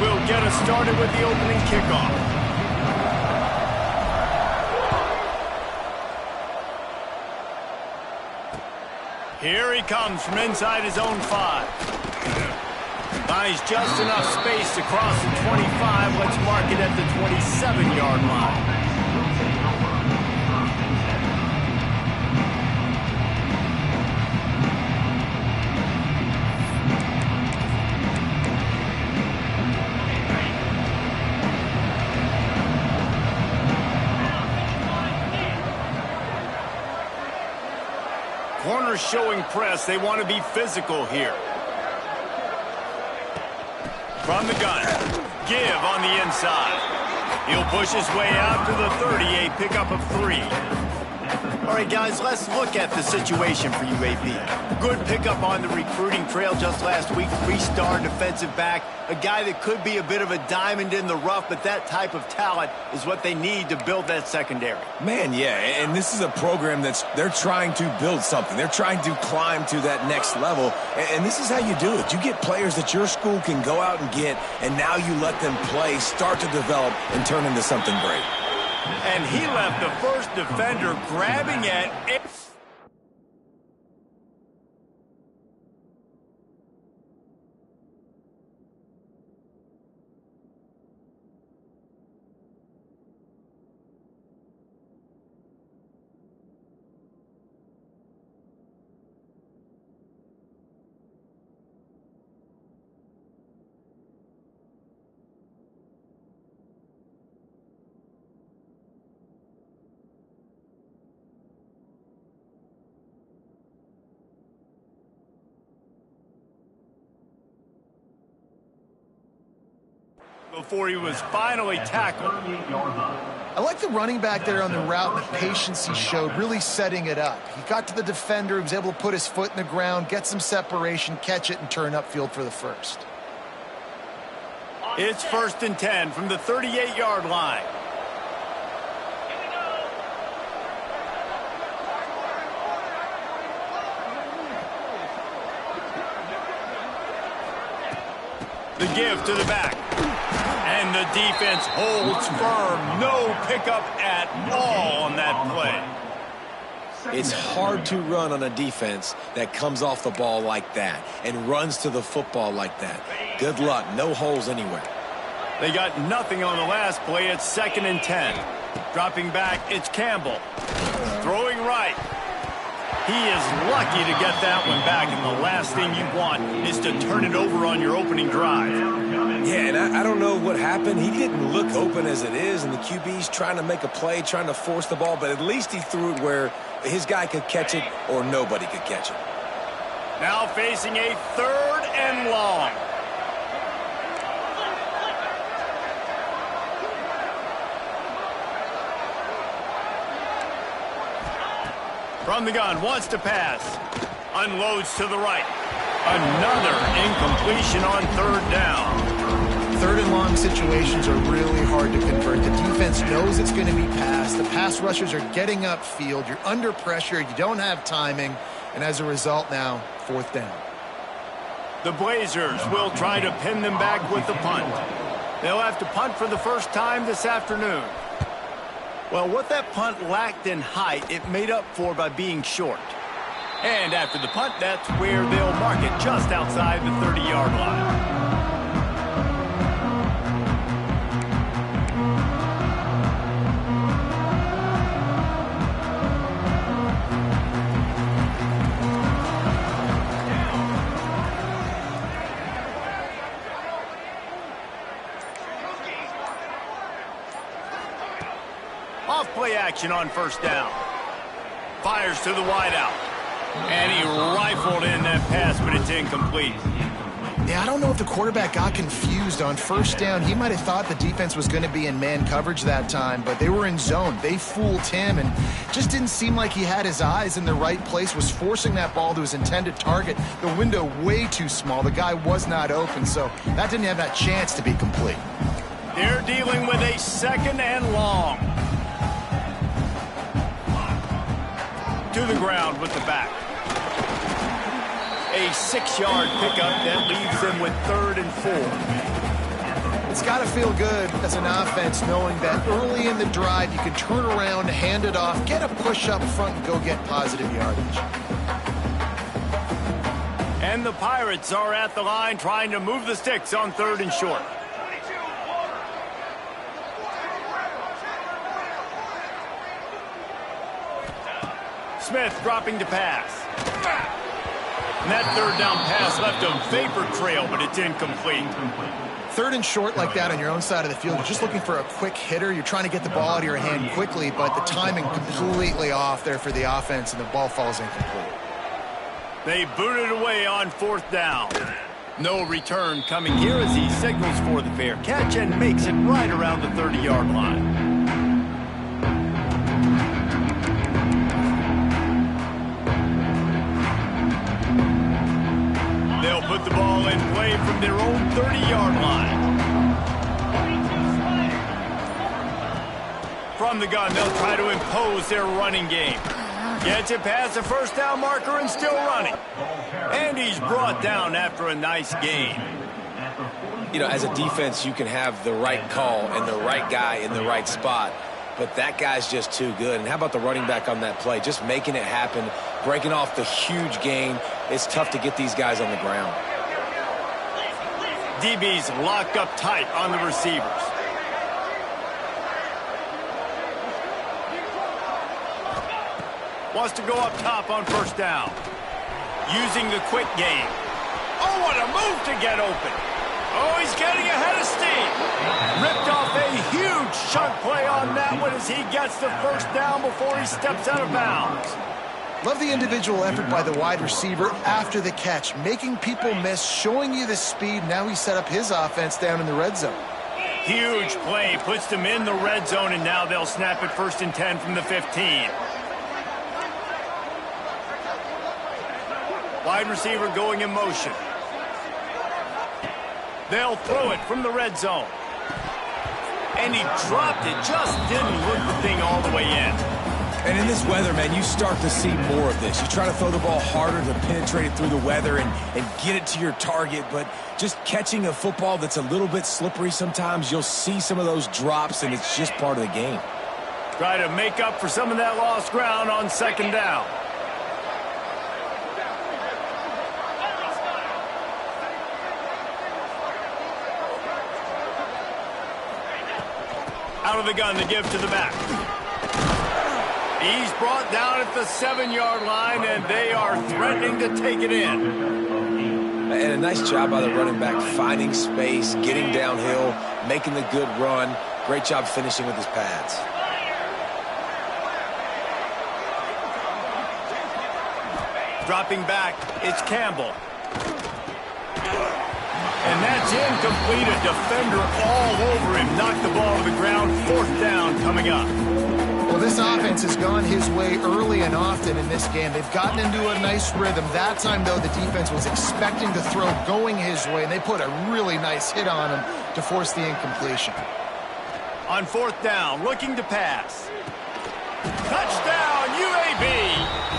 will get us started with the opening kickoff. Here he comes from inside his own 5. Finds just enough space to cross the 25. Let's mark it at the 27-yard line. Corners showing press. They want to be physical here. From the gun, give on the inside. He'll push his way out to the 30, a pickup of 3. All right, guys, let's look at the situation for UAB. Good pickup on the recruiting trail just last week. 3-star defensive back, a guy that could be a bit of a diamond in the rough, but that type of talent is what they need to build that secondary. Man, yeah, and this is a program they're trying to build something. They're trying to climb to that next level, and this is how you do it. You get players that your school can go out and get, and now you let them play, start to develop, and turn into something great. And he left the first defender grabbing at it. Before he was finally tackled. I like the running back there on the route and the patience he showed, really setting it up. He got to the defender, he was able to put his foot in the ground, get some separation, catch it, and turn upfield for the first. It's 1st and 10 from the 38-yard line. The give to the back. And the defense holds firm. No pickup at all on that play. It's hard to run on a defense that comes off the ball like that and runs to the football like that. Good luck. No holes anywhere. They got nothing on the last play. It's 2nd and 10. Dropping back, it's Campbell. Throwing right. He is lucky to get that one back, and the last thing you want is to turn it over on your opening drive. Yeah, and I don't know what happened. He didn't look open as it is, and the QB's trying to make a play, trying to force the ball, but at least he threw it where his guy could catch it or nobody could catch it. Now facing a 3rd and long. From the gun, wants to pass. Unloads to the right. Another incompletion on 3rd down. 3rd and long situations are really hard to convert. The defense knows it's going to be passed. The pass rushers are getting upfield. You're under pressure. You don't have timing. And as a result now, 4th down. The Blazers will try to pin them back with the punt. They'll have to punt for the first time this afternoon. Well, what that punt lacked in height, it made up for by being short. And after the punt, that's where they'll mark it, just outside the 30-yard line. Off-play action on 1st down. Fires to the wideout. And he rifled in that pass, but it's incomplete. Yeah, I don't know if the quarterback got confused on 1st down. He might have thought the defense was going to be in man coverage that time, but they were in zone. They fooled him and just didn't seem like he had his eyes in the right place, was forcing that ball to his intended target. The window way too small. The guy was not open, so that didn't have that chance to be complete. They're dealing with a 2nd and long. To the ground with the back. A 6-yard pickup that leaves them with 3rd and 4. got to feel good as an offense knowing that early in the drive you can turn around, hand it off, get a push up front, and go get positive yardage. And the Pirates are at the line trying to move the sticks on 3rd and short. Smith dropping to pass. And that 3rd down pass left a vapor trail, but it's incomplete. 3rd and short like that on your own side of the field, you're just looking for a quick hitter. You're trying to get the ball out of your hand quickly, but the timing completely off there for the offense, and the ball falls incomplete. They boot it away on 4th down. No return coming here as he signals for the fair catch and makes it right around the 30-yard line. They'll put the ball in play from their own 30-yard line. From the gun, they'll try to impose their running game. Gets it past the 1st down marker and still running. And he's brought down after a nice gain. You know, as a defense, you can have the right call and the right guy in the right spot, but that guy's just too good. And how about the running back on that play? Just making it happen, breaking off the huge gain. It's tough to get these guys on the ground. DB's locked up tight on the receivers. Wants to go up top on 1st down. Using the quick game. Oh, what a move to get open. Oh, he's getting ahead of steam. Ripped off a huge chunk play on that one as he gets the 1st down before he steps out of bounds. Love the individual effort by the wide receiver after the catch, making people miss, showing you the speed. Now he set up his offense down in the red zone. Huge play, puts them in the red zone, and now they'll snap it 1st and 10 from the 15. Wide receiver going in motion. They'll throw it from the red zone. And he dropped it, just didn't look the thing all the way in. And in this weather, man, you start to see more of this. You try to throw the ball harder to penetrate it through the weather and get it to your target, but just catching a football that's a little bit slippery sometimes, you'll see some of those drops, and it's just part of the game. Try to make up for some of that lost ground on 2nd down. Out of the gun to give to the back. He's brought down at the 7-yard line, and they are threatening to take it in. And a nice job by the running back, finding space, getting downhill, making the good run. Great job finishing with his pads. Dropping back, it's Campbell. And that's incomplete. A defender all over him. Knocked the ball to the ground. 4th down coming up. Well, this offense has gone his way early and often in this game. They've gotten into a nice rhythm. That time, though, the defense was expecting the throw going his way, and they put a really nice hit on him to force the incompletion. On 4th down, looking to pass. Touchdown, UAB!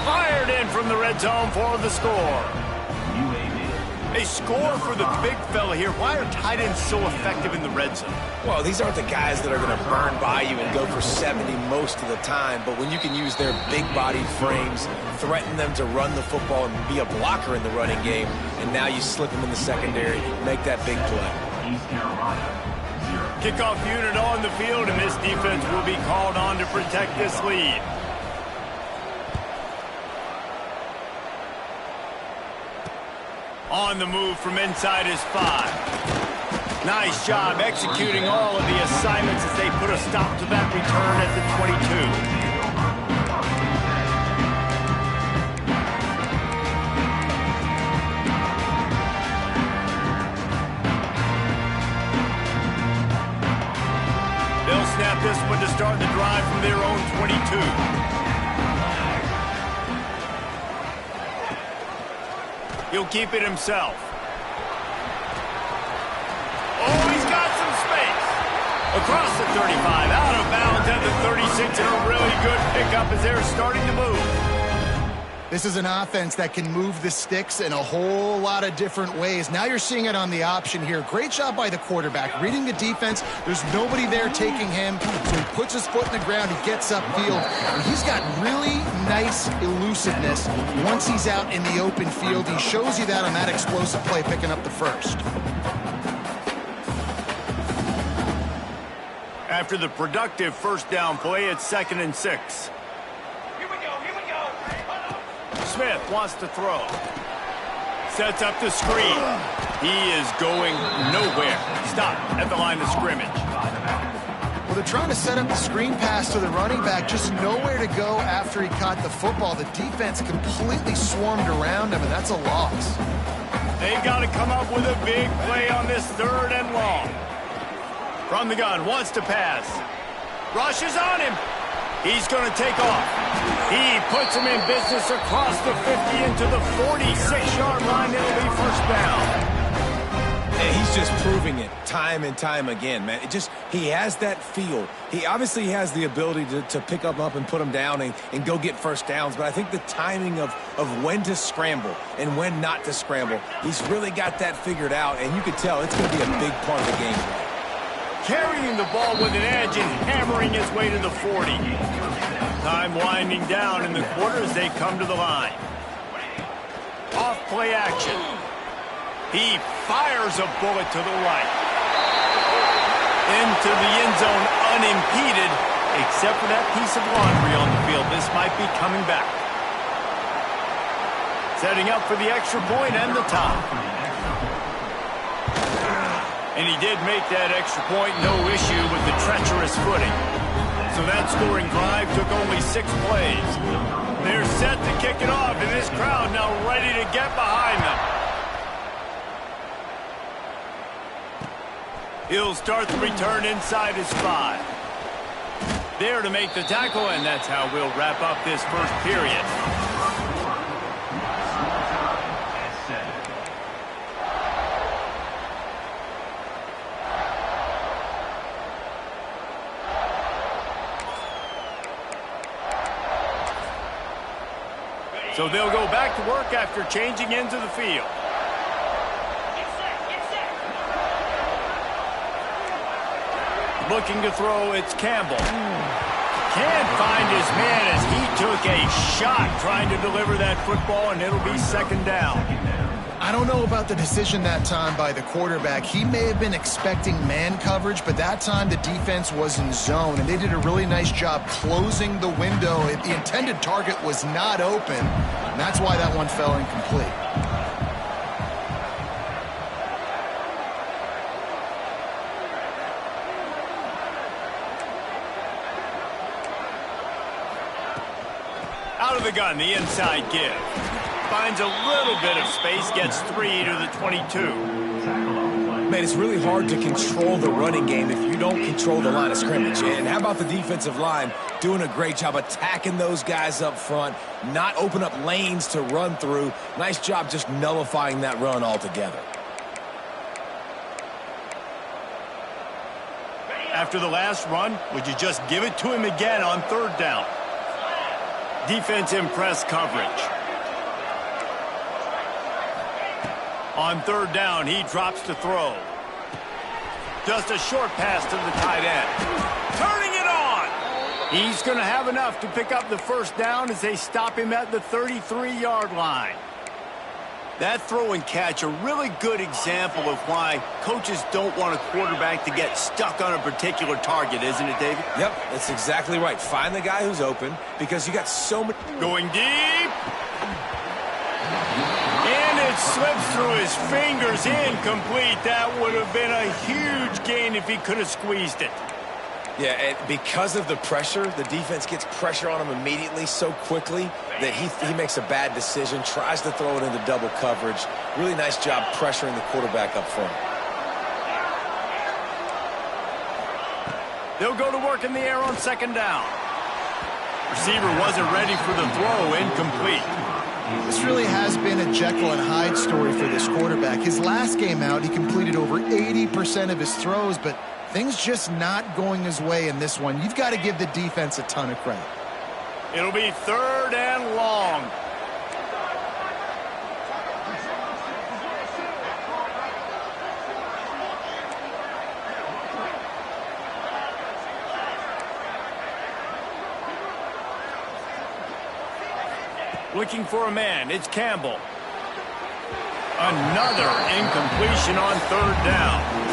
Fired in from the red zone for the score. A score for the big fella here. Why are tight ends so effective in the red zone? Well, these aren't the guys that are going to burn by you and go for 70 most of the time, but when you can use their big-bodied frames, threaten them to run the football and be a blocker in the running game, and now you slip them in the secondary, make that big play. Kickoff unit on the field, and this defense will be called on to protect this lead. On the move from inside his 5. Nice job executing all of the assignments as they put a stop to that return at the 22. They'll snap this one to start the drive from their own 22. He'll keep it himself. Oh, he's got some space. Across the 35, out of bounds at the 36, and a really good pickup as they're starting to move. This is an offense that can move the sticks in a whole lot of different ways. Now you're seeing it on the option here. Great job by the quarterback. Reading the defense, there's nobody there taking him, so he puts his foot in the ground, he gets upfield, and he's got really nice elusiveness once he's out in the open field. He shows you that on that explosive play, picking up the first. After the productive first down play, it's 2nd and 6. Smith wants to throw. Sets up the screen. He is going nowhere. Stop at the line of scrimmage. Well, they're trying to set up the screen pass to the running back, just nowhere to go after he caught the football. The defense completely swarmed around him, and that's a loss. They've got to come up with a big play on this 3rd and long. From the gun, wants to pass. Rushes on him. He's going to take off. He puts him in business across the 50 into the 46-yard line. It'll be first down. And he's just proving it time and time again, man. He has that feel. He obviously has the ability to pick him up and put him down and go get first downs. But I think the timing of when to scramble and when not to scramble, he's really got that figured out. And you can tell it's going to be a big part of the game plan. Carrying the ball with an edge and hammering his way to the 40. Time winding down in the quarter as they come to the line. Off play action. He fires a bullet to the right. Into the end zone unimpeded, except for that piece of laundry on the field. This might be coming back. Setting up for the extra point and the tie. And he did make that extra point, no issue with the treacherous footing. So that scoring drive took only 6 plays. They're set to kick it off, and this crowd now ready to get behind them. He'll start the return inside his 5. There to make the tackle, and that's how we'll wrap up this first period. So they'll go back to work after changing into the field. Looking to throw, it's Campbell. Can't find his man as he took a shot trying to deliver that football, and it'll be 2nd down. I don't know about the decision that time by the quarterback. He may have been expecting man coverage, but that time the defense was in zone, and they did a really nice job closing the window. The intended target was not open, and that's why that one fell incomplete. Out of the gun, the inside give. Finds a little bit of space, gets 3 to the 22. Man, it's really hard to control the running game if you don't control the line of scrimmage. And how about the defensive line doing a great job attacking those guys up front, not open up lanes to run through. Nice job just nullifying that run altogether. After the last run, would you just give it to him again on 3rd down? Defense in press coverage. On 3rd down, he drops to throw. Just a short pass to the tight end. Turning it on! He's going to have enough to pick up the first down as they stop him at the 33-yard line. That throw and catch, a really good example of why coaches don't want a quarterback to get stuck on a particular target, isn't it, David? Yep, that's exactly right. Find the guy who's open because you got so many... Going deep. And it slips through his fingers, incomplete. That would have been a huge gain if he could have squeezed it. Yeah, and because of the pressure, the defense gets pressure on him immediately so quickly that he makes a bad decision, tries to throw it into double coverage. Really nice job pressuring the quarterback up front. They'll go to work in the air on 2nd down. Receiver wasn't ready for the throw, incomplete. This really has been a Jekyll and Hyde story for this quarterback. His last game out, he completed over 80% of his throws, but things just not going his way in this one. You've got to give the defense a ton of credit. It'll be 3rd and long. Looking for a man. It's Campbell. Another incompletion on third down.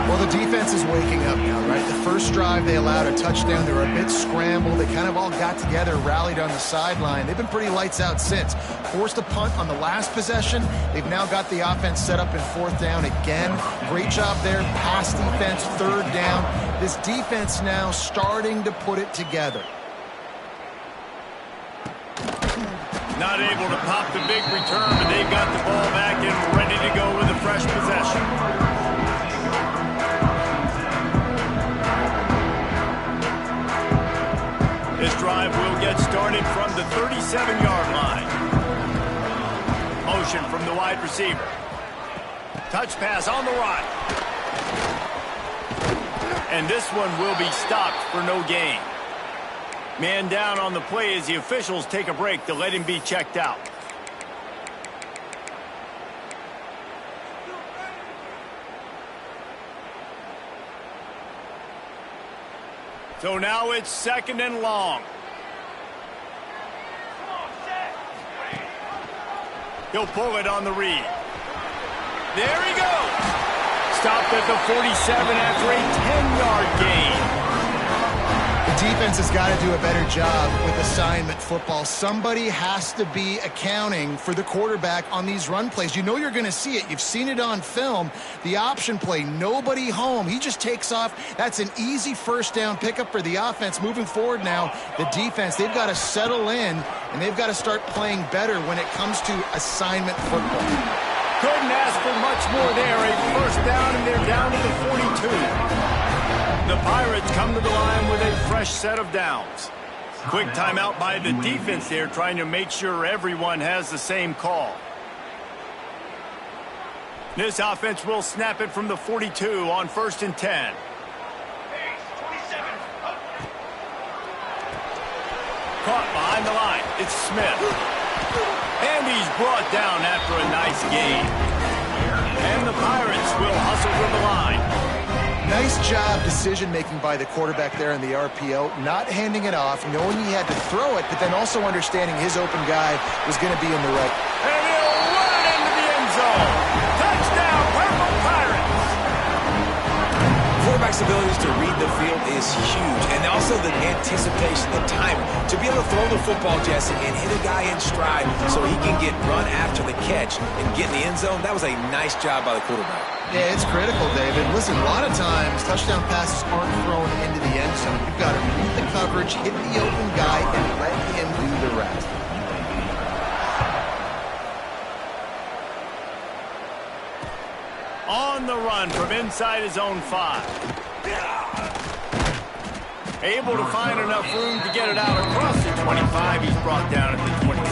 Well, the defense is waking up now, right? The first drive, they allowed a touchdown. They were a bit scrambled. They kind of all got together, rallied on the sideline. They've been pretty lights out since. Forced a punt on the last possession. They've now got the offense set up in fourth down again. Great job there. Pass defense, third down. This defense now starting to put it together. Not able to pop the big return, but they've got the ball back and ready to go with a fresh possession. This drive will get started from the 37-yard line. Motion from the wide receiver. Touch pass on the run. And this one will be stopped for no gain. Man down on the play as the officials take a break to let him be checked out. So now it's second and long. He'll pull it on the read. There he goes. Stopped at the 47 after a 10-yard gain. The defense has got to do a better job with assignment football. Somebody has to be accounting for the quarterback on these run plays. You know you're going to see it. You've seen it on film. The option play, nobody home. He just takes off. That's an easy first down pickup for the offense. Moving forward now, the defense, they've got to settle in, and they've got to start playing better when it comes to assignment football. Couldn't ask for much more there. A first down, and they're down to the 42. The Pirates come to the line with a fresh set of downs. Quick timeout by the defense there, trying to make sure everyone has the same call. This offense will snap it from the 42 on 1st and 10. Caught behind the line. It's Smith. And he's brought down after a nice gain. And the Pirates will hustle to the line. Nice job decision-making by the quarterback there in the RPO, not handing it off, knowing he had to throw it, but then also understanding his open guy was going to be in the right. And he'll run it into the end zone. Touchdown, Purple Pirates! Quarterback's abilities to read the field is huge, and also the anticipation, the timing. To be able to throw the football, Jesse, and hit a guy in stride so he can get run after the catch and get in the end zone, that was a nice job by the quarterback. Yeah, it's critical, David. Listen, a lot of times touchdown passes aren't thrown into the end zone. You've got to read the coverage, hit the open guy, and let him do the rest. On the run from inside his own 5. Able to find enough room to get it out across the 25. He's brought down at the 26.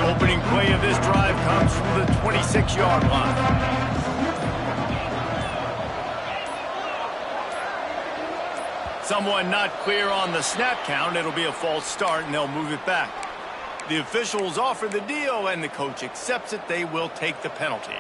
Opening play of this drive comes from the 26-yard line. Someone not clear on the snap count. It'll be a false start, and they'll move it back. The officials offer the deal, and the coach accepts it. They will take the penalty.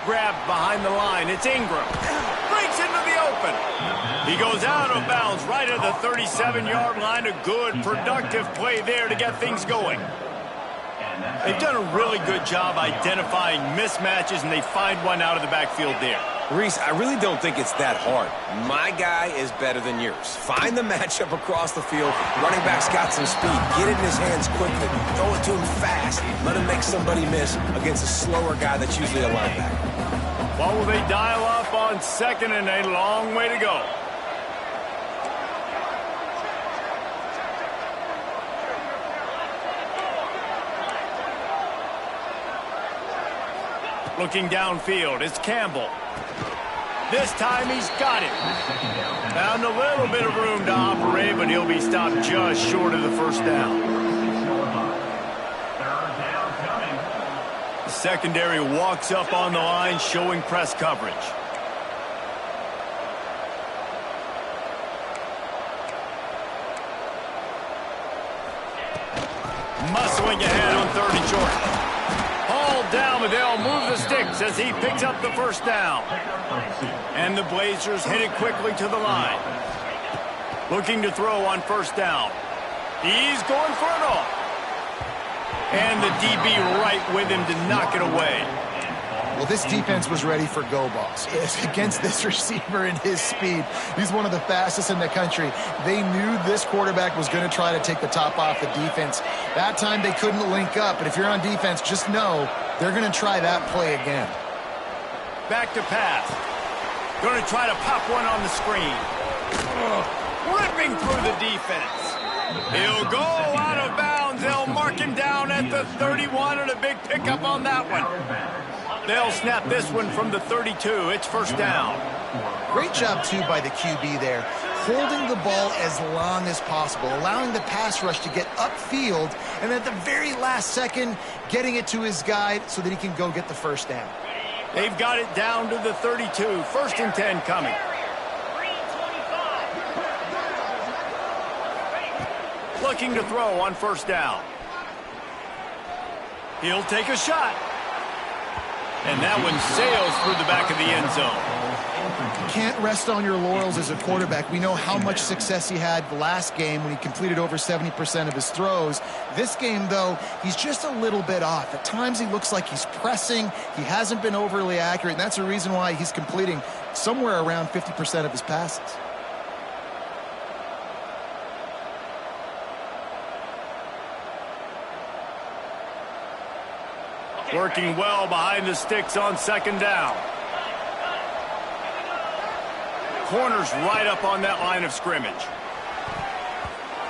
Grabbed behind the line. It's Ingram. Breaks into the open. He goes out of bounds right at the 37-yard line. A good, productive play there to get things going. They've done a really good job identifying mismatches, and they find one out of the backfield there. Reese, I really don't think it's that hard. My guy is better than yours. Find the matchup across the field. Running back's got some speed. Get it in his hands quickly. Throw it to him fast. Let him make somebody miss against a slower guy that's usually a linebacker. What will they dial up on second and a long way to go? Looking downfield, it's Campbell. This time he's got it. Found a little bit of room to operate, but he'll be stopped just short of the first down. secondary walks up on the line, showing press coverage. Muscling ahead on 3rd and short. Hauled down, but they'll move the sticks as he picks up the first down. And the Blazers hit it quickly to the line. Looking to throw on 1st down. He's going for it all. And the DB right with him to knock it away. Well, this defense was ready for go balls. Against this receiver and his speed, he's one of the fastest in the country. They knew this quarterback was going to try to take the top off the defense. That time they couldn't link up, but if you're on defense, just know they're going to try that play again. Back to pass. Going to try to pop one on the screen. Ripping through the defense. He'll go out of bounds. They'll mark him down at the 31 and a big pickup on that one. They'll snap this one from the 32. It's 1st down. Great job, too, by the QB there. Holding the ball as long as possible, allowing the pass rush to get upfield, and at the very last second, getting it to his guy so that he can go get the 1st down. They've got it down to the 32. 1st and 10 coming. Looking to throw on 1st down. He'll take a shot. And that one sails through the back of the end zone. You can't rest on your laurels as a quarterback. We know how much success he had the last game when he completed over 70% of his throws. This game, though, he's just a little bit off. At times he looks like he's pressing. He hasn't been overly accurate, and that's the reason why he's completing somewhere around 50% of his passes. Working well behind the sticks on 2nd down. Corner's right up on that line of scrimmage.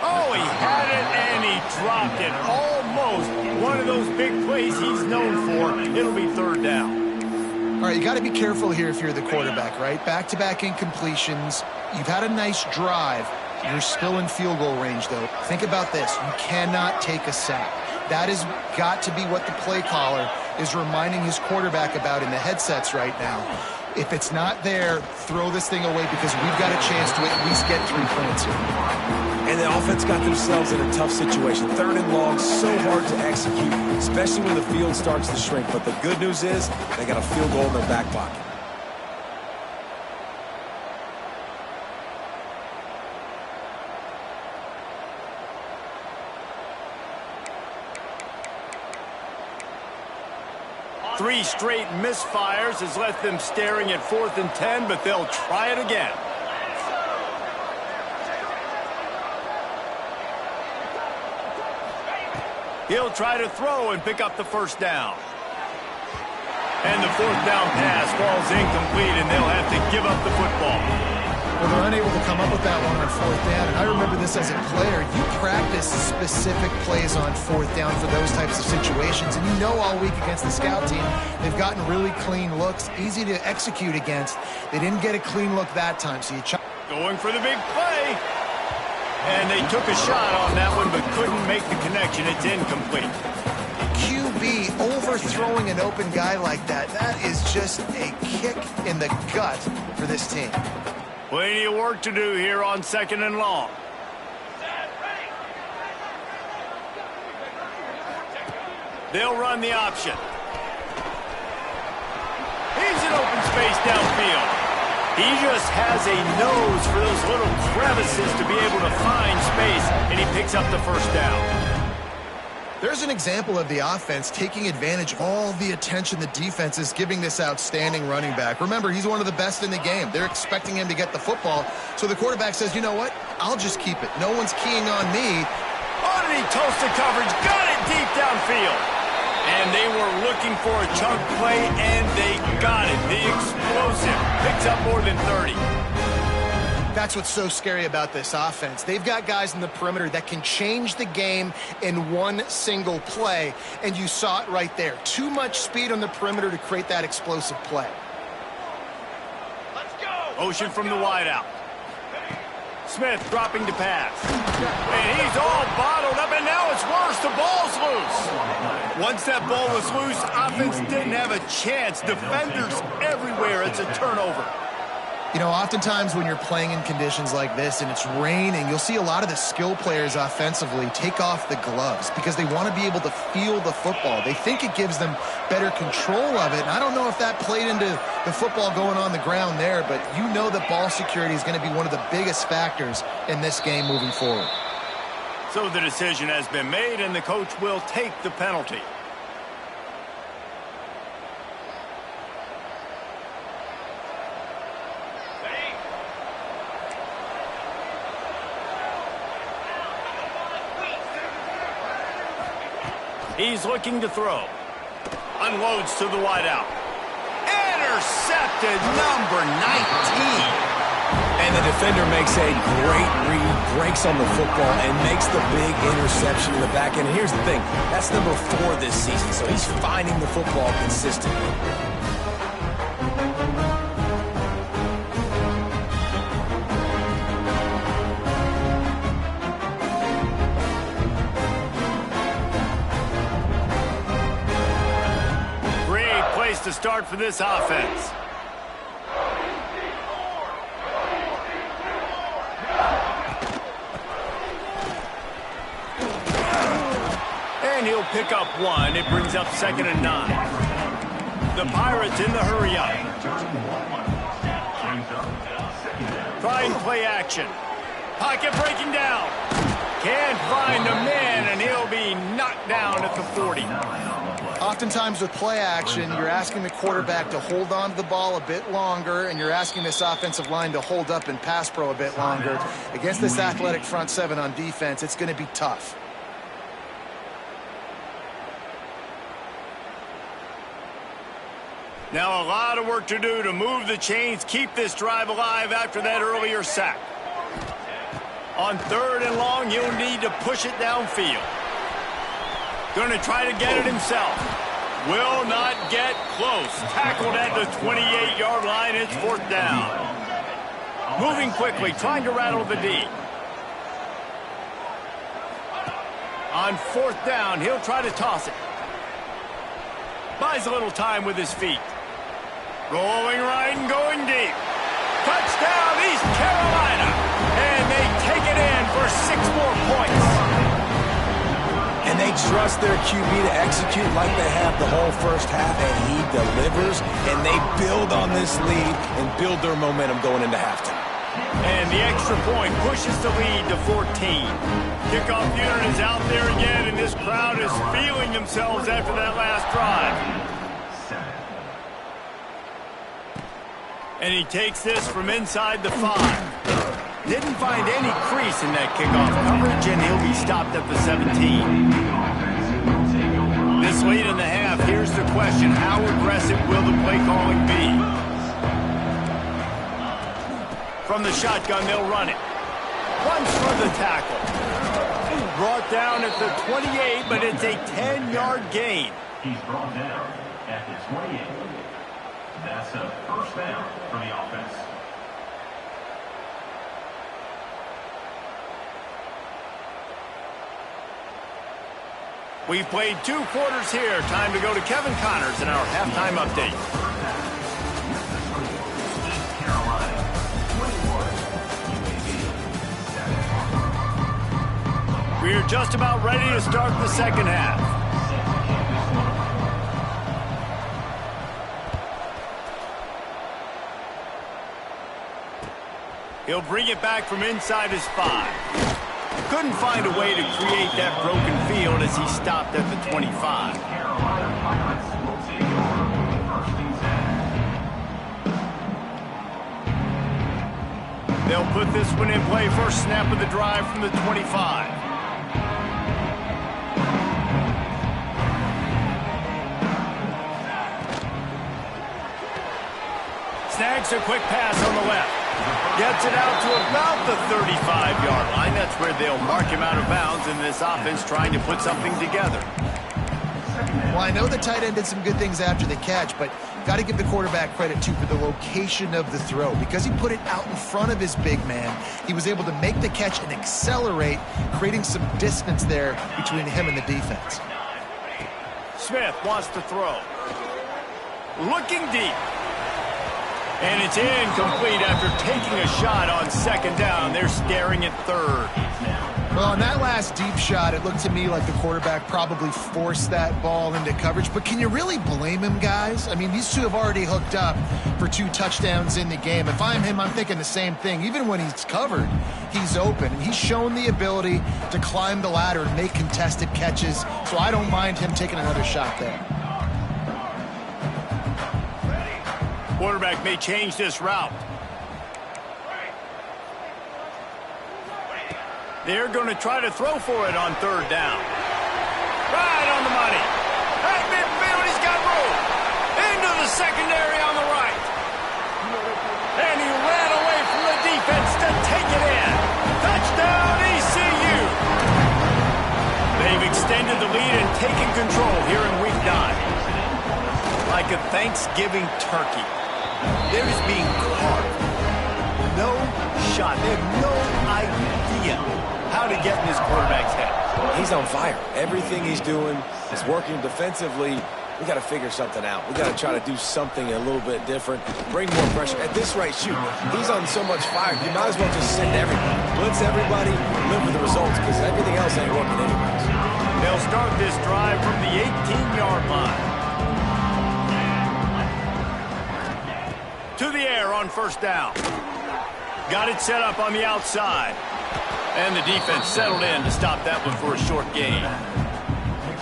Oh, he had it and he dropped it. Almost one of those big plays he's known for. It'll be 3rd down. All right, you got to be careful here if you're the quarterback, right? Back-to-back incompletions. You've had a nice drive. You're still in field goal range, though. Think about this. You cannot take a sack. That has got to be what the play caller is reminding his quarterback about in the headsets right now. If it's not there, throw this thing away because we've got a chance to at least get 3 points here. And the offense got themselves in a tough situation. 3rd and long, so hard to execute, especially when the field starts to shrink. But the good news is they got a field goal in their back pocket. Three straight misfires has left them staring at 4th and 10, but they'll try it again. He'll try to throw and pick up the 1st down. And the 4th down pass falls incomplete, and they'll have to give up the football. Well, they're unable to come up with that one on 4th down, and I remember this as a player. You practice specific plays on 4th down for those types of situations, and you know all week against the scout team, they've gotten really clean looks, easy to execute against. They didn't get a clean look that time, so you going for the big play. And they took a shot on that one, but couldn't make the connection. It's incomplete. QB overthrowing an open guy like that, that is just a kick in the gut for this team. Plenty of work to do here on 2nd and long. They'll run the option. He's in open space downfield. He just has a nose for those little crevices to be able to find space, and he picks up the 1st down. There's an example of the offense taking advantage of all the attention the defense is giving this outstanding running back. Remember, he's one of the best in the game. They're expecting him to get the football, so the quarterback says, you know what, I'll just keep it. No one's keying on me. Underneath toasted coverage, got it deep downfield. And they were looking for a chunk play, and they got it. The explosive picks up more than 30. That's what's so scary about this offense. They've got guys in the perimeter that can change the game in one single play, and you saw it right there. Too much speed on the perimeter to create that explosive play. Let's go. Motion from the wideout. Smith dropping to pass. And he's all bottled up, and now it's worse. The ball's loose. Once that ball was loose, offense didn't have a chance. Defenders everywhere. It's a turnover. You know, oftentimes when you're playing in conditions like this and it's raining, you'll see a lot of the skill players offensively take off the gloves because they want to be able to feel the football. They think it gives them better control of it. And I don't know if that played into the football going on the ground there, but you know that ball security is going to be one of the biggest factors in this game moving forward. So the decision has been made, and the coach will take the penalty. He's looking to throw. Unloads to the wideout. Intercepted, number 19. And the defender makes a great read, breaks on the football, and makes the big interception in the back end. And here's the thing, that's number 4 this season, so he's finding the football consistently. To start for this offense. And he'll pick up 1. It brings up 2nd and 9. The Pirates in the hurry up. Trying play action. Pocket breaking down. Can't find a man, and he'll be knocked down at the 40. Oftentimes with play action, you're asking the quarterback to hold on to the ball a bit longer, and you're asking this offensive line to hold up in pass pro a bit longer. Against this athletic front 7 on defense, it's going to be tough. Now a lot of work to do to move the chains, keep this drive alive after that earlier sack. On 3rd and long, he'll need to push it downfield. Going to try to get it himself. Will not get close. Tackled at the 28-yard line. It's 4th down. Moving quickly, trying to rattle the D. On 4th down, he'll try to toss it. Buys a little time with his feet. Rolling right and going deep. Touchdown, East Carolina. And they take it in for 6 more points. And they trust their QB to execute like they have the whole first half, and he delivers, and they build on this lead and build their momentum going into halftime. And the extra point pushes the lead to 14. Kickoff unit is out there again, and this crowd is feeling themselves after that last drive. And he takes this from inside the 5. Didn't find any crease in that kickoff coverage, and he'll be stopped at the 17. This late in the half, here's the question. How aggressive will the play calling be? From the shotgun, they'll run it. Runs for the tackle. Brought down at the 28, but it's a 10-yard gain. He's brought down at the 28. That's a first down for the offense. We've played 2 quarters here. Time to go to Kevin Connors in our halftime update. We're just about ready to start the second half. He'll bring it back from inside his 5. Couldn't find a way to create that broken field as he stopped at the 25. They'll put this one in play. First snap of the drive from the 25. Snags a quick pass on the left. Gets it out to about the 35-yard line. That's where they'll mark him out of bounds in this offense trying to put something together. Well, I know the tight end did some good things after the catch, but got to give the quarterback credit, too, for the location of the throw. Because he put it out in front of his big man, he was able to make the catch and accelerate, creating some distance there between him and the defense. Smith wants to throw. Looking deep. And it's incomplete after taking a shot on second down. They're staring at third. Well, on that last deep shot, it looked to me like the quarterback probably forced that ball into coverage. But can you really blame him, guys? I mean, these two have already hooked up for 2 touchdowns in the game. If I'm him, I'm thinking the same thing. Even when he's covered, he's open. And he's shown the ability to climb the ladder and make contested catches. So I don't mind him taking another shot there. Quarterback may change this route. They're going to try to throw for it on third down. Right on the money. At midfield, he's got room. Into the secondary on the right. And he ran away from the defense to take it in. Touchdown, ECU. They've extended the lead and taken control here in Week 9. Like a Thanksgiving turkey. They're just being carved. No shot. They have no idea how to get in his quarterback's head. He's on fire. Everything he's doing is working defensively. We got to figure something out. We got to try to do something a little bit different. Bring more pressure. At this rate, shoot, he's on so much fire. You might as well just send everybody. Blitz everybody, live with the results, because everything else ain't working anyways. They'll start this drive from the 18-yard line. To the air on first down. Got it set up on the outside. And the defense settled in to stop that one for a short gain.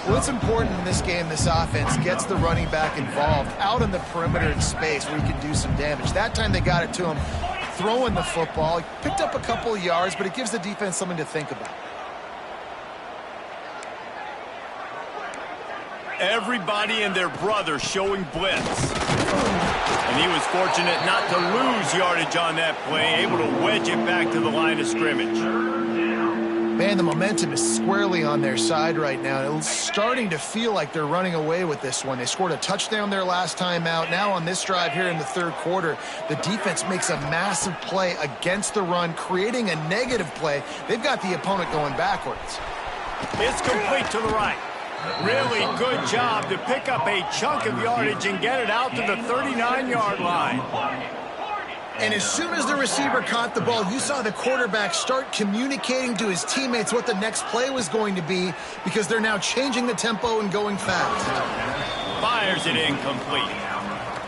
Well, it's important in this game, this offense gets the running back involved out in the perimeter in space where he can do some damage. That time they got it to him throwing the football. He picked up a couple of yards, but it gives the defense something to think about. Everybody and their brother showing blitz. And he was fortunate not to lose yardage on that play, able to wedge it back to the line of scrimmage. Man, the momentum is squarely on their side right now. It's starting to feel like they're running away with this one. They scored a touchdown their last time out. Now on this drive here in the third quarter, the defense makes a massive play against the run, creating a negative play. They've got the opponent going backwards. It's complete to the right. Really good job to pick up a chunk of yardage and get it out to the 39-yard line. And as soon as the receiver caught the ball, you saw the quarterback start communicating to his teammates what the next play was going to be, because they're now changing the tempo and going fast. Fires it incomplete.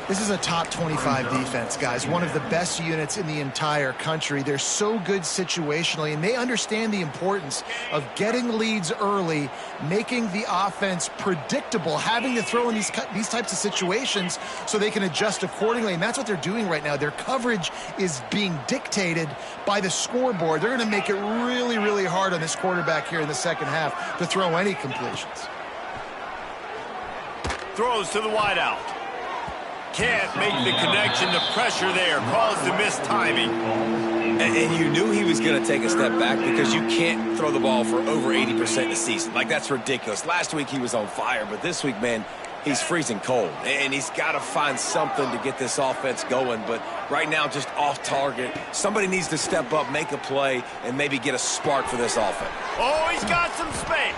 This is a top 25 defense, guys. One of the best units in the entire country. They're so good situationally, and they understand the importance of getting leads early, making the offense predictable, having to throw in these types of situations so they can adjust accordingly, and that's what they're doing right now. Their coverage is being dictated by the scoreboard. They're going to make it really, really hard on this quarterback here in the second half to throw any completions. Throws to the wideout. Can't make the connection. The pressure there caused the missed timing. And you knew he was going to take a step back, because you can't throw the ball for over 80% of the season. Like, that's ridiculous. Last week he was on fire, but this week, man, he's freezing cold. And he's got to find something to get this offense going. But right now, just off target. Somebody needs to step up, make a play, and maybe get a spark for this offense. Oh, he's got some space.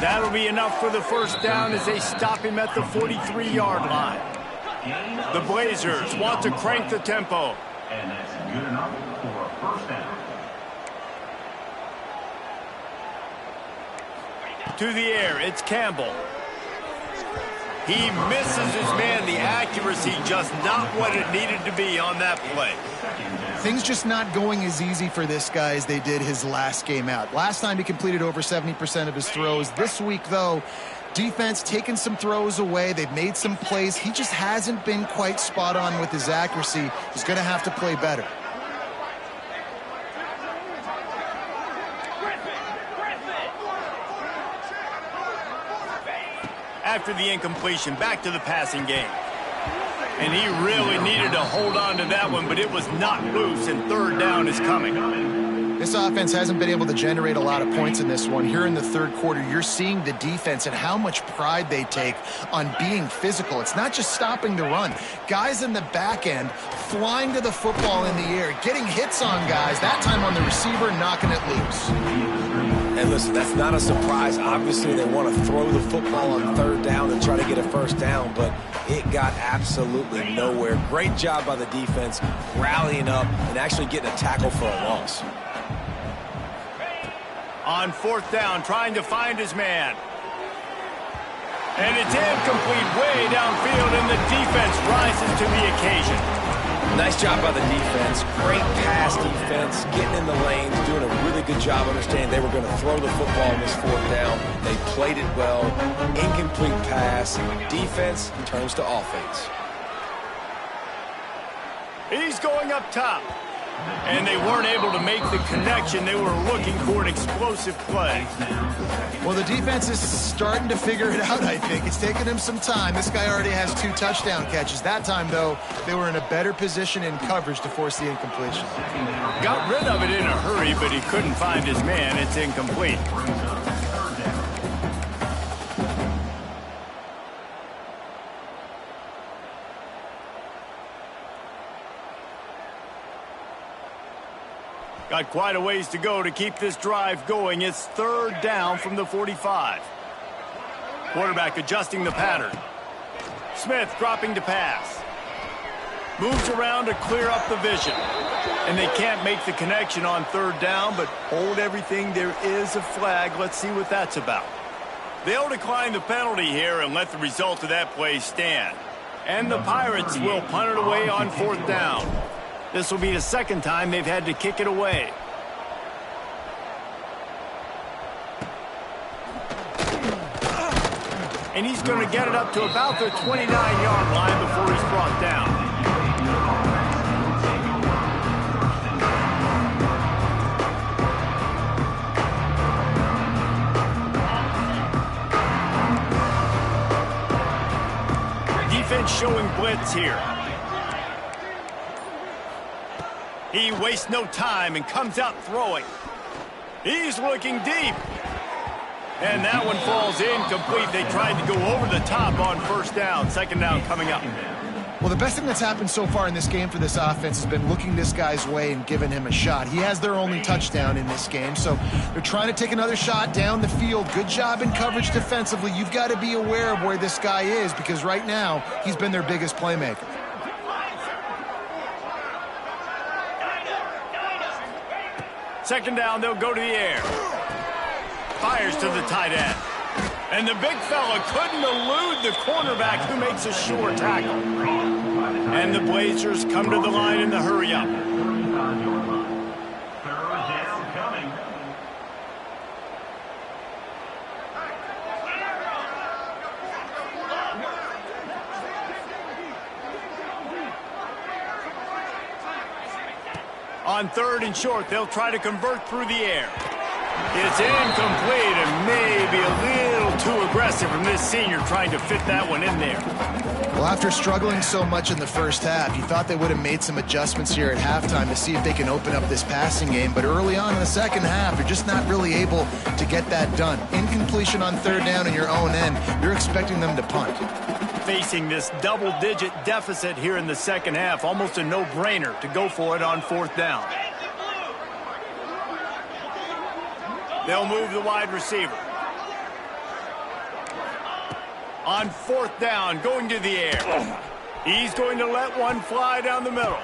That'll be enough for the first down as they stop him at the 43-yard line. The Blazers want to crank the tempo. And that's good enough for a first down. To the air, it's Campbell. He misses his man. The accuracy just not what it needed to be on that play. Things just not going as easy for this guy as they did his last game out. Last time he completed over 70% of his throws. This week, though, defense taking some throws away. They've made some plays. He just hasn't been quite spot on with his accuracy. He's going to have to play better. After the incompletion, back to the passing game. And he really needed to hold on to that one, but it was not loose, and third down is coming. This offense hasn't been able to generate a lot of points in this one. Here in the third quarter, you're seeing the defense and how much pride they take on being physical. It's not just stopping the run. Guys in the back end flying to the football in the air, getting hits on guys, that time on the receiver, knocking it loose. And listen, that's not a surprise. Obviously, they want to throw the football on third down and try to get a first down, but it got absolutely nowhere. Great job by the defense rallying up and actually getting a tackle for a loss. On fourth down, trying to find his man. And it's incomplete way downfield, and the defense rises to the occasion. Nice job by the defense. Great pass defense, getting in the lanes, doing a really good job understanding they were going to throw the football on this fourth down. They played it well. Incomplete pass. Defense turns to offense. He's going up top. And they weren't able to make the connection. They were looking for an explosive play. Well, the defense is starting to figure it out, I think. It's taken him some time. This guy already has 2 touchdown catches. That time, though, they were in a better position in coverage to force the incompletion. Got rid of it in a hurry, but he couldn't find his man. It's incomplete. Got quite a ways to go to keep this drive going. It's third down from the 45. Quarterback adjusting the pattern. Smith dropping to pass. Moves around to clear up the vision. And they can't make the connection on third down, but hold everything. There is a flag. Let's see what that's about. They'll decline the penalty here and let the result of that play stand. And the Pirates will punt it away on fourth down. This will be the second time they've had to kick it away. And he's going to get it up to about the 29-yard line before he's brought down. Defense showing blitz here. He wastes no time and comes out throwing. He's looking deep. And that one falls incomplete. They tried to go over the top on first down. Second down coming up. Well, the best thing that's happened so far in this game for this offense has been looking this guy's way and giving him a shot. He has their only touchdown in this game, so they're trying to take another shot down the field. Good job in coverage defensively. You've got to be aware of where this guy is because right now he's been their biggest playmaker. Second down, they'll go to the air. Fires to the tight end. And the big fella couldn't elude the cornerback who makes a sure tackle. And the Blazers come to the line in the hurry-up. On third and short, they'll try to convert through the air. It's incomplete and maybe a little too aggressive from this senior trying to fit that one in there. Well, after struggling so much in the first half, you thought they would have made some adjustments here at halftime to see if they can open up this passing game. But early on in the second half, they're just not really able to get that done. Incompletion on third down in your own end, you're expecting them to punt. Facing this double-digit deficit here in the second half, almost a no-brainer to go for it on fourth down. They'll move the wide receiver. On fourth down, going to the air. He's going to let one fly down the middle.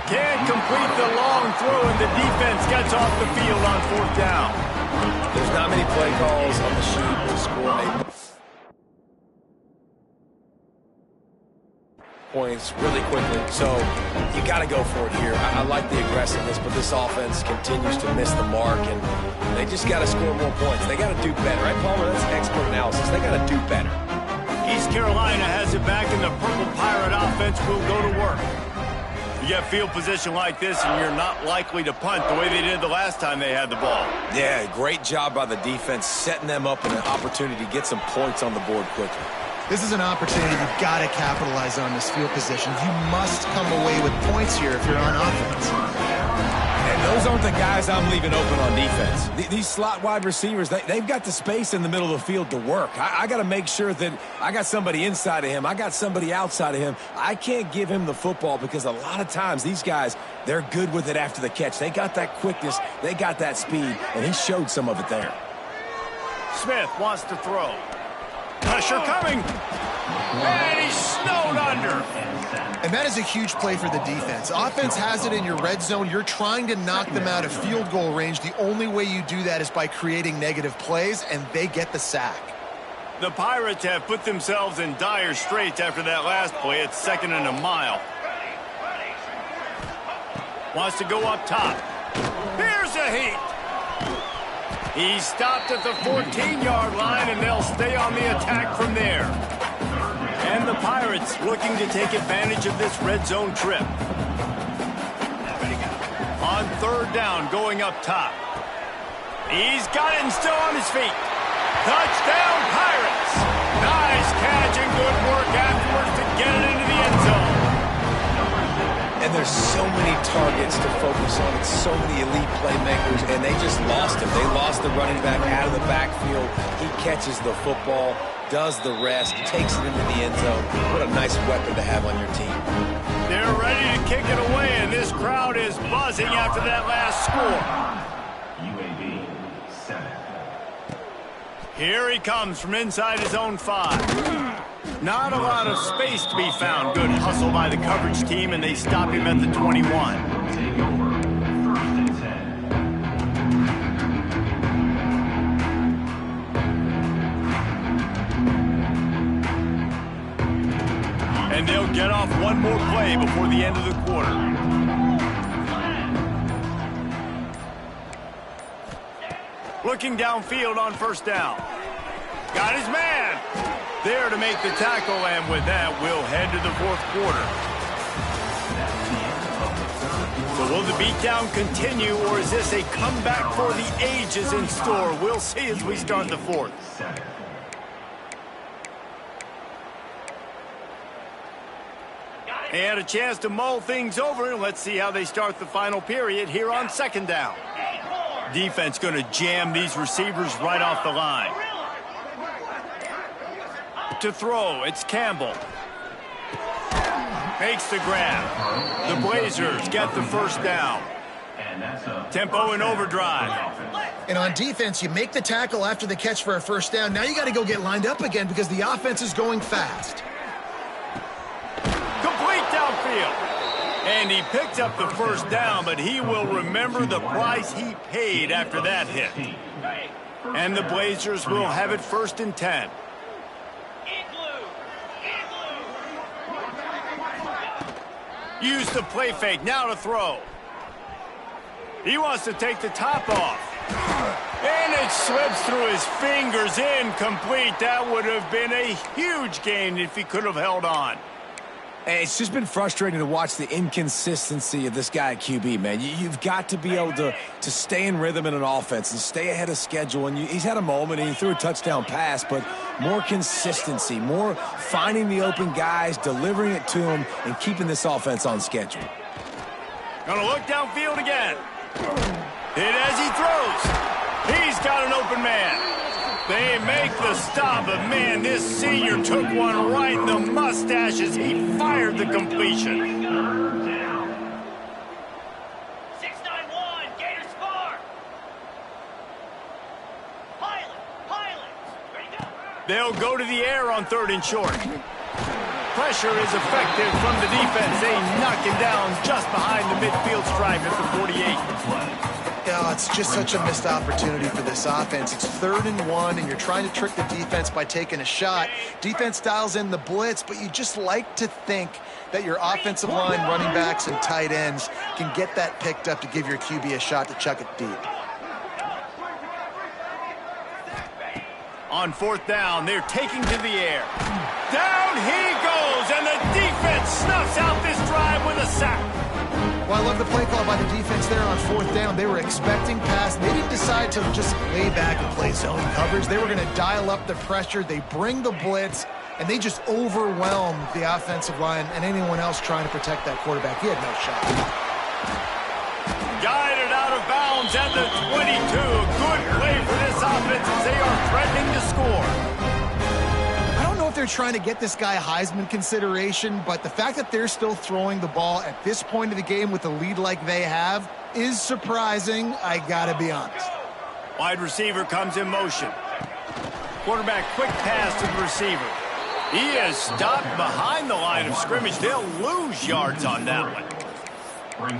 Can't complete the long throw, and the defense gets off the field on fourth down. There's not many play calls on the sheet to score 8 points really quickly, so you got to go for it here. I like the aggressiveness, but this offense continues to miss the mark, and they just got to score more points. They got to do better, right, Palmer? That's expert analysis. They got to do better. East Carolina has it back, and the Purple Pirate offense will go to work. You get field position like this, and you're not likely to punt the way they did the last time they had the ball. Yeah, great job by the defense, setting them up in an opportunity to get some points on the board quickly. This is an opportunity you've got to capitalize on this field position. You must come away with points here if you're on offense. And Those aren't the guys I'm leaving open on defense. These slot wide receivers, they've got the space in the middle of the field to work. I got to make sure that I got somebody inside of him. I got somebody outside of him. I can't give him the football because a lot of times these guys, they're good with it after the catch. They got that quickness. They got that speed, and he showed some of it there. Smith wants to throw. Pressure coming. And he's snowed under. And that is a huge play for the defense. Offense has it in your red zone. You're trying to knock them out of field goal range. The only way you do that is by creating negative plays, and they get the sack. The Pirates have put themselves in dire straits after that last play. It's 2nd and a mile. Wants to go up top. Here's a heat. He's stopped at the 14-yard line, and they'll stay on the attack from there. And the Pirates looking to take advantage of this red zone trip. On 3rd down, going up top. He's got it and still on his feet. Touchdown, Pirates! Nice catch and good work afterwards to get it into the end zone. And there's so many targets to focus on. It's so many elite playmakers, and they just lost him. They lost the running back out of the backfield. He catches the football, does the rest, takes it into the end zone. What a nice weapon to have on your team. They're ready to kick it away, and this crowd is buzzing after that last score. UAB 7. Here he comes from inside his own 5. Not a lot of space to be found. Good hustle by the coverage team, and they stop him at the 21. Take over. 1st and 10. And they'll get off one more play before the end of the quarter. Looking downfield on 1st down. Got his man. There to make the tackle, and with that, we'll head to the 4th quarter. So will the beatdown continue, or is this a comeback for the ages in store? We'll see as we start the 4th. They had a chance to mull things over, and let's see how they start the final period here on 2nd down. Defense going to jam these receivers right off the line. To throw, it's Campbell. Makes the grab. The Blazers get the 1st down. Tempo in overdrive. And on defense, you make the tackle after the catch for a 1st down. Now you got to go get lined up again because the offense is going fast. Complete downfield. And he picked up the 1st down, but he will remember the price he paid after that hit. And the Blazers will have it 1st and 10. Use the play fake, now to throw. He wants to take the top off. And it slips through his fingers, incomplete. That would have been a huge gain if he could have held on. And it's just been frustrating to watch the inconsistency of this guy at QB, man. You've got to be able to stay in rhythm in an offense and stay ahead of schedule. And he's had a moment, and he threw a touchdown pass, but more consistency, more finding the open guys, delivering it to them, and keeping this offense on schedule. Gonna look downfield again. Hit as he throws. He's got an open man. They make the stop, but man, this senior took one right in the mustache as he fired the completion. 691, Gators score. Pilot, ready to go. They'll go to the air on 3rd and short. Pressure is effective from the defense. They knock him down just behind the midfield stripe at the 48. Oh, it's just such a missed opportunity for this offense. It's 3rd and 1, and you're trying to trick the defense by taking a shot. Defense dials in the blitz, but you just like to think that your offensive line, running backs, and tight ends can get that picked up to give your QB a shot to chuck it deep. On 4th down, they're taking to the air. Down he goes, and the defense snuffs out this drive with a sack. Well, I love the play call by the defense there on 4th down. They were expecting pass. They didn't decide to just lay back and play zone coverage. They were going to dial up the pressure. They bring the blitz, and they just overwhelmed the offensive line and anyone else trying to protect that quarterback. He had no shot. Guided out of bounds at the 22. Good play for this offense as they are threatening to score. I don't know if they're trying to get this guy Heisman consideration, but the fact that they're still throwing the ball at this point of the game with a lead like they have is surprising, I gotta be honest. Wide receiver comes in motion. Quarterback quick pass to the receiver. He is stopped behind the line of scrimmage. They'll lose yards on that one.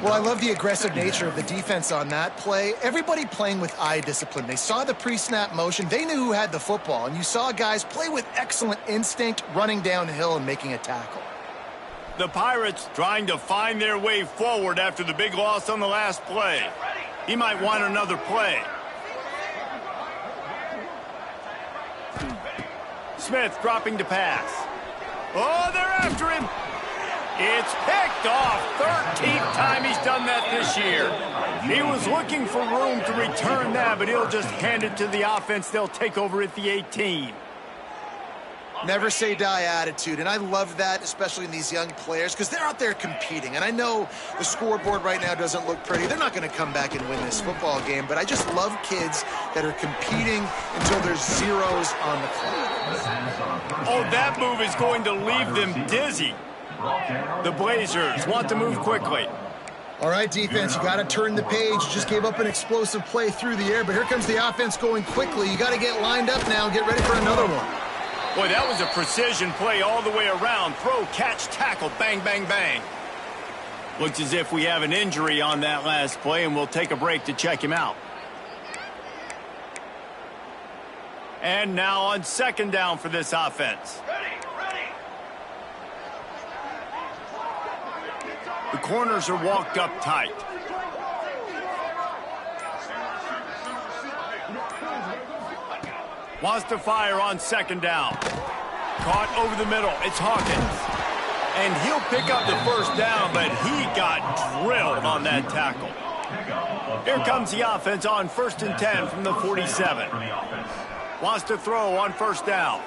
Well, I love the aggressive nature of the defense on that play. Everybody playing with eye discipline. They saw the pre-snap motion. They knew who had the football, and you saw guys play with excellent instinct, running downhill and making a tackle. The Pirates trying to find their way forward after the big loss on the last play. He might want another play. Smith dropping to pass. Oh, they're after him. It's picked off. 13th time he's done that this year. He was looking for room to return that, but he'll just hand it to the offense. They'll take over at the 18. Never say die attitude, and I love that, especially in these young players, because they're out there competing. And I know the scoreboard right now doesn't look pretty. They're not going to come back and win this football game, but I just love kids that are competing until there's zeros on the clock. Oh, that move is going to leave them dizzy. The Blazers want to move quickly. All right, defense, you got to turn the page. Just gave up an explosive play through the air, but here comes the offense going quickly. You got to get lined up now and get ready for another one. Boy, that was a precision play all the way around. Throw, catch, tackle, bang, bang, bang. Looks as if we have an injury on that last play, and we'll take a break to check him out. And now on second down for this offense. The corners are walked up tight. Wants to fire on second down. Caught over the middle. It's Hawkins. And he'll pick up the first down, but he got drilled on that tackle. Here comes the offense on 1st and 10 from the 47. Wants to throw on first down.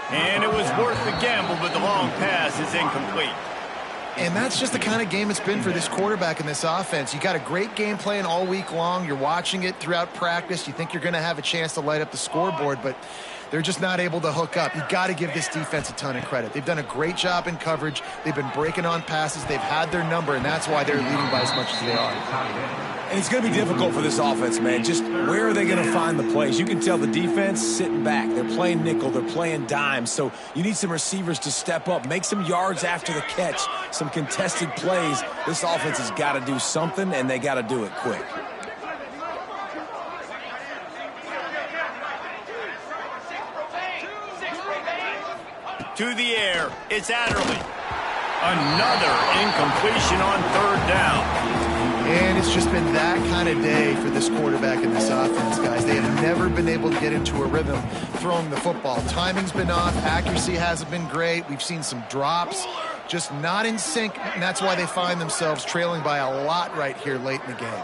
And it was worth the gamble, but the long pass is incomplete. And that's just the kind of game it's been for this quarterback in this offense. You got a great game plan all week long. You're watching it throughout practice. You think you're going to have a chance to light up the scoreboard, but they're just not able to hook up. You got to give this defense a ton of credit. They've done a great job in coverage. They've been breaking on passes. They've had their number, and that's why they're leading by as much as they are. And it's going to be difficult for this offense, man. Just where are they going to find the plays? You can tell the defense sitting back. They're playing nickel. They're playing dime. So you need some receivers to step up, make some yards after the catch, some contested plays. This offense has got to do something, and they got to do it quick. To the air, it's Adderley. Another incompletion on third down. And it's just been that kind of day for this quarterback and this offense, guys. They have never been able to get into a rhythm throwing the football. Timing's been off. Accuracy hasn't been great. We've seen some drops, just not in sync, and that's why they find themselves trailing by a lot right here late in the game.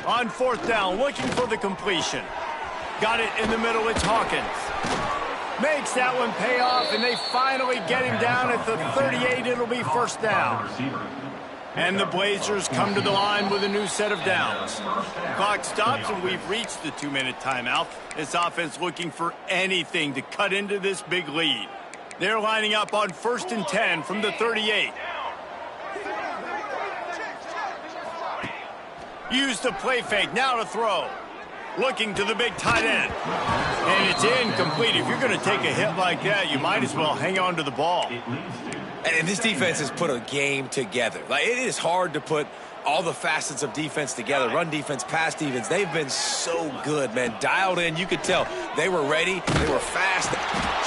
On fourth down, looking for the completion. Got it in the middle, it's Hawkins. Makes that one pay off, and they finally get him down at the 38. It'll be first down. And the Blazers come to the line with a new set of downs. Clock stops, and we've reached the 2-minute timeout. This offense looking for anything to cut into this big lead. They're lining up on 1st and 10 from the 38. Use the play fake, now to throw. Looking to the big tight end. And it's incomplete. If you're going to take a hit like that, you might as well hang on to the ball. And this defense has put a game together. Like, it is hard to put all the facets of defense together. Run defense, pass defense. They've been so good, man. Dialed in. You could tell they were ready. They were fast.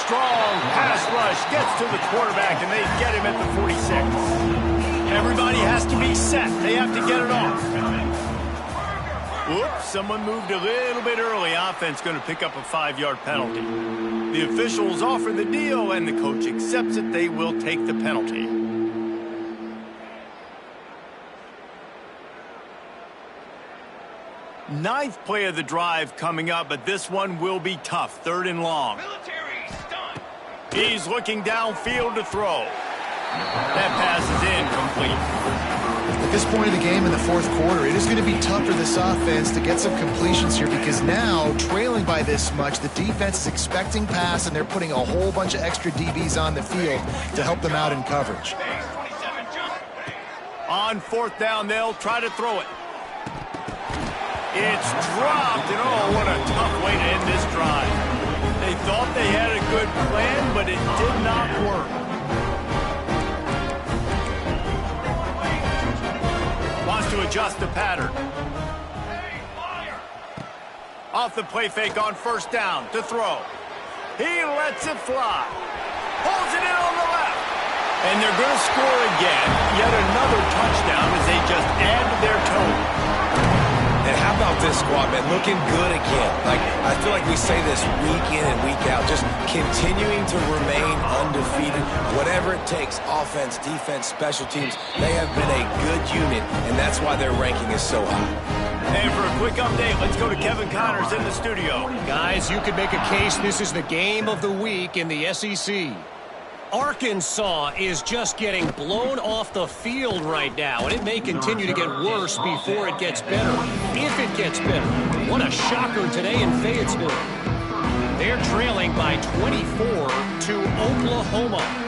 Strong pass rush gets to the quarterback, and they get him at the 46. Everybody has to be set. They have to get it off. Whoops, someone moved a little bit early. Offense going to pick up a 5-yard penalty. The officials offer the deal, and the coach accepts it. They will take the penalty. Ninth play of the drive coming up, but this one will be tough. 3rd and long. Military stun. He's looking downfield to throw. That pass is incomplete. At this point of the game in the 4th quarter, it is going to be tough for this offense to get some completions here because now, trailing by this much, the defense is expecting pass, and they're putting a whole bunch of extra DBs on the field to help them out in coverage. On 4th down, they'll try to throw it. It's dropped, and oh, what a tough way to end this drive. They thought they had a good plan, but it did not work. Wants to adjust the pattern. Off the play fake on 1st down to throw. He lets it fly. Pulls it in on the left. And they're going to score again. Yet another touchdown as they just add to their total. And how about this squad, man? Looking good again. I feel like we say this week in and week out, just continuing to remain undefeated. Whatever it takes, offense, defense, special teams, they have been a good unit, and that's why their ranking is so high. And for a quick update, let's go to Kevin Connors in the studio. Guys, you could make a case this is the game of the week in the SEC. Arkansas is just getting blown off the field right now, and it may continue to get worse before it gets better. If it gets better. What a shocker today in Fayetteville. They're trailing by 24 to Oklahoma.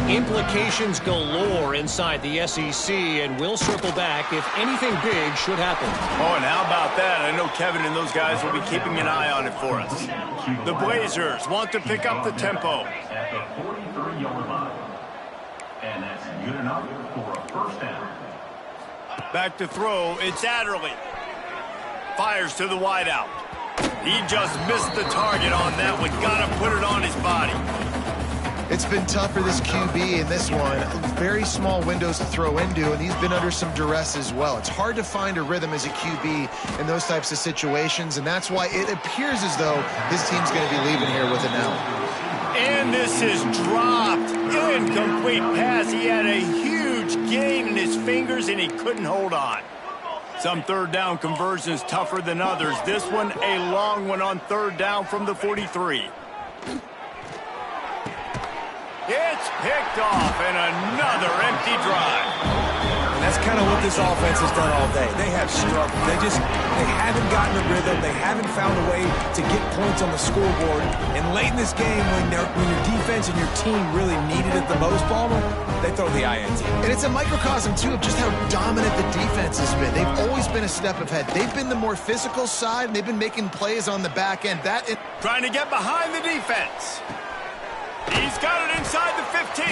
Implications galore inside the SEC, and we'll circle back if anything big should happen. Oh, and how about that? I know Kevin and those guys will be keeping an eye on it for us. The Blazers want to pick up the tempo. At the 43-yard line. And that's good enough for a 1st down. Back to throw, it's Adderley. Fires to the wideout. He just missed the target on that one. Gotta put it on his body. It's been tough for this QB in this one. Very small windows to throw into, and he's been under some duress as well. It's hard to find a rhythm as a QB in those types of situations, and that's why it appears as though his team's going to be leaving here with an L. And this is dropped. Incomplete pass. He had a huge gain in his fingers, and he couldn't hold on. Some 3rd down conversions tougher than others. This one, a long one on 3rd down from the 43. It's picked off, and another empty drive. And that's kind of what this offense has done all day. They have struggled. They haven't gotten a rhythm. They haven't found a way to get points on the scoreboard. And late in this game, when your defense and your team really needed it the most, Palmer, they throw the INT. And it's a microcosm, too, of just how dominant the defense has been. They've always been a step ahead. They've been the more physical side, and they've been making plays on the back end. Trying to get behind the defense. He's got it inside the 15.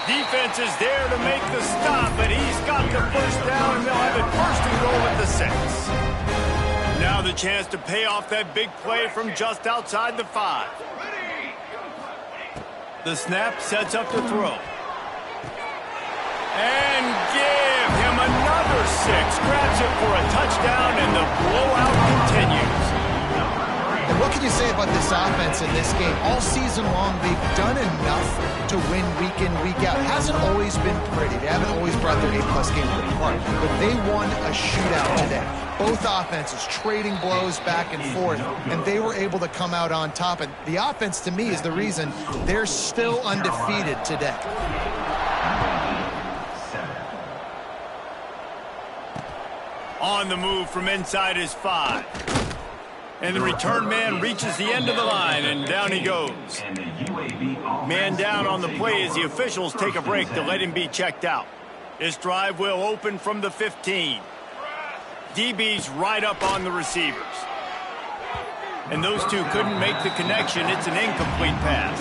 Defense is there to make the stop, but he's got the 1st down, and they'll have it 1st and goal at the 6. Now the chance to pay off that big play from just outside the 5. The snap sets up to throw. And give him another 6. Grabs it for a touchdown, and the blowout continues. And what can you say about this offense in this game? All season long, they've done enough to win week in, week out. It hasn't always been pretty. They haven't always brought their A-plus game to the park. But they won a shootout today. Both offenses trading blows back and forth, and they were able to come out on top. And the offense, to me, is the reason they're still undefeated today. On the move from inside his 5. And the return man reaches the end of the line, and down he goes. Man down on the play as the officials take a break to let him be checked out. This drive will open from the 15. DB's right up on the receivers. And those two couldn't make the connection. It's an incomplete pass.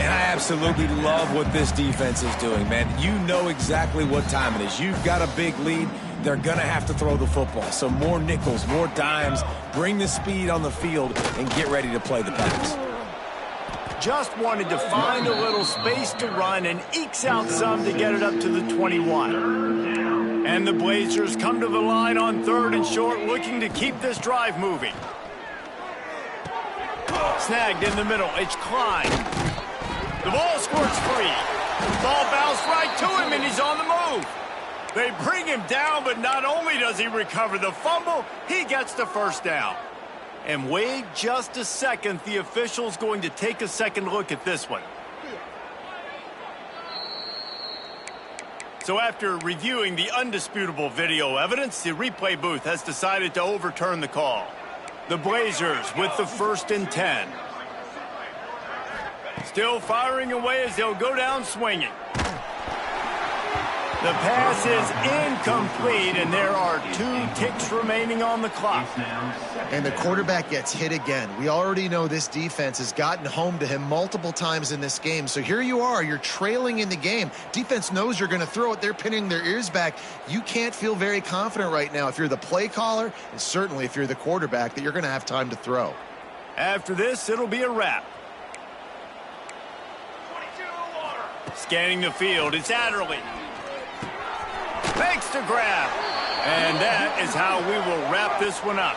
And I absolutely love what this defense is doing, man. You know exactly what time it is. You've got a big lead. They're going to have to throw the football. So more nickels, more dimes, bring the speed on the field, and get ready to play the pass. Just wanted to find a little space to run and ekes out some to get it up to the 21. And the Blazers come to the line on 3rd and short, looking to keep this drive moving. Snagged in the middle. It's Klein. The ball squirts free. Ball bounced right to him, and he's on the move. They bring him down, but not only does he recover the fumble, he gets the first down. And wait just a second, the official's going to take a second look at this one. So after reviewing the undisputable video evidence, the replay booth has decided to overturn the call. The Blazers with the 1st and 10. Still firing away as they'll go down swinging. The pass is incomplete, and there are 2 ticks remaining on the clock. And the quarterback gets hit again. We already know this defense has gotten home to him multiple times in this game. So here you are, you're trailing in the game. Defense knows you're going to throw it. They're pinning their ears back. You can't feel very confident right now if you're the play caller, and certainly if you're the quarterback, that you're going to have time to throw. After this, it'll be a wrap. Scanning the field, it's Adderley. Makes the grab. And that is how we will wrap this one up.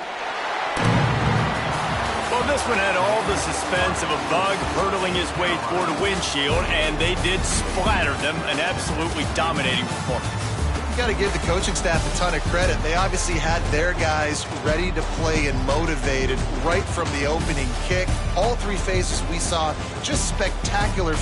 Well, this one had all the suspense of a bug hurtling his way toward a windshield, and they did splatter them. An absolutely dominating performance. You got to give the coaching staff a ton of credit. They obviously had their guys ready to play and motivated right from the opening kick. All 3 phases we saw just spectacular